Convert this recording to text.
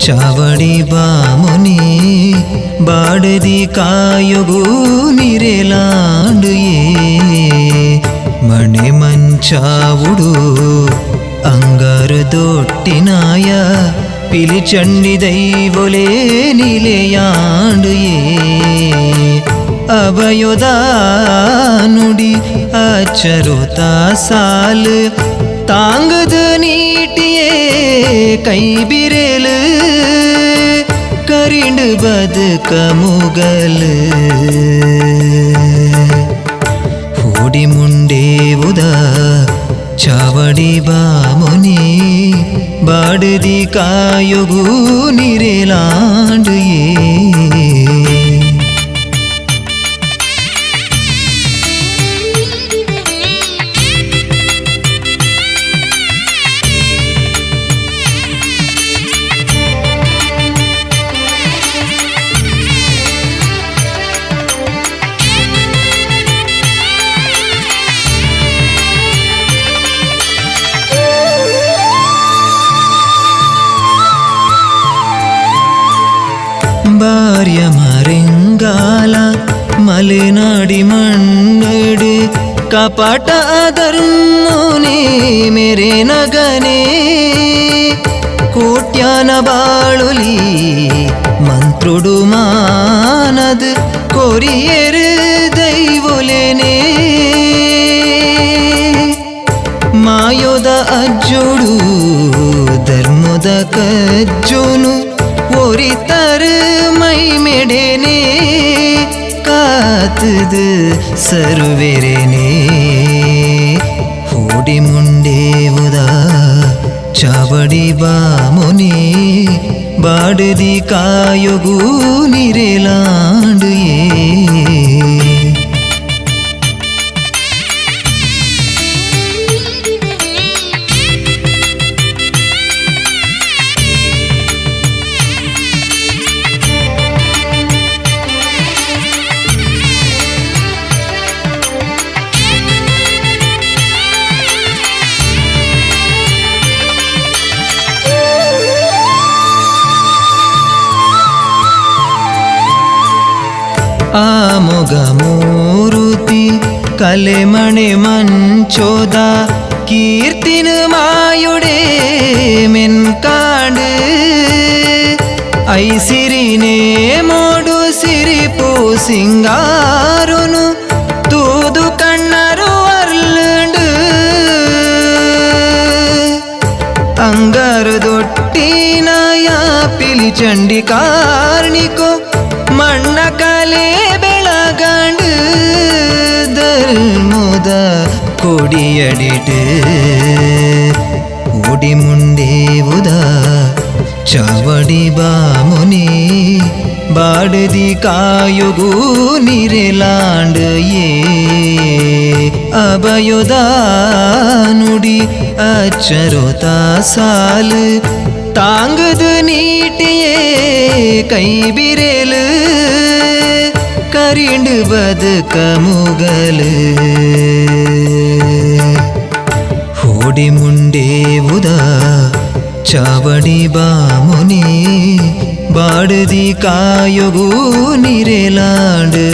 ಚಾವಡಿ ಬಾಮುನಿ ಬಾಡದಿ ಕಾಯೊಗು ನಿರೆಲಾಂಡು ಮಣೆ ಮಂಚಾವುಡು ಅಂಗಾರು ದೊಟ್ಟಿನಾಯ ಪಿಲಿಚಂಡಿ ದೈವೊಲೆ ನಿಲೆಯಾಂಡು ಅಭಯೋದ ನುಡಿ ಅಚ್ಚರುತ ಸಾಲು ತಾಂಗದ ನೀಟಿಯೇ ಕೈ ಬಿರೆಲು ಕರಿಂಡು ಬದುಕ ಮುಗಲು ಹೂಡಿ ಮುಂಡೇವುದ ಚಾವಡಿ ಬಾಮುನಿ ಬಾಡದಿ ಕಾಯೊಗು ನಿರೆಲಾಂಡು ಭಾರ್ಯ ಮರೆಂಗಾಲ ಮಲೆನಾಡಿ ಮಣ್ಣಡು ಕಪಟ ಅದರ್ನೋನೆ ಮೇರೆ ನಗನೆ ಕೋಟ್ಯಾನ ಬಾಳುಲಿ ಮಂತ್ರುಡು ಮಾನದ್ ಕೊರಿಯರು ದೈವೊಲೆನೆ ಮಾಯೋದ ಅಜ್ಜೋಡು ಧರ್ಮದ ಕಜ್ಜೋನು ಒರಿತರು ಮೈ ಮೆಡೆನೆ ಕಾತದು ಸರ್ವೆರೆನೆ ಹೂಡಿ ಮುಂಡೇವುದ ಚಾವಡಿ ಬಾಮುನಿ ಬಾಡದಿ ಕಾಯೊಗು ನಿರೆಲಾಂಡು ಆ ಮೊಗ ಮೂರುತಿ ಕಲೆಮಣೆ ಮಂಚೋದ ಕೀರ್ತಿನ ಮಾಯುಡೆ ಮೆನ್ಕಾಂಡು ಐಸಿರಿನೇ ಮೋಡು ಸಿರಿಪು ಸಿಂಗಾರುನು ತೂದು ಕಣ್ಣರು ಅರ್ಲಂಡು ಅಂಗಾರು ದೊಟ್ಟಿನಾಯ ಪಿಲಿಚಂಡಿ ಕಾರ್ಣಿಕೋ ಮಣ್ಣ ಕಲೆ ಬೆಳಗಂಡು ಧರ್ಮದ ಕೊಡಿಯಡಿಟ್ಟು ಓಡಿ ಮುಂಡೇವುದ ಚಾವಡಿ ಬಾಮುನಿ ಬಾಡದಿ ಕಾಯೊಗು ನಿರೆಲಾಂಡು ಅಭಯೋದ ನುಡಿ ಅಚ್ಚರುತ ಸಾಲು ತಾಂಗದ ನೀಟಿಯೇ ಕೈ ಬಿರೆಲು ಕರಿಂಡು ಬದುಕ ಮುಗಲು ಹೂಡಿ ಮುಂಡೇವುದ ಚಾವಡಿ ಬಾಮುನಿ ಬಾಡದಿ ಕಾಯೊಗು ನಿರೆಲಾಂಡು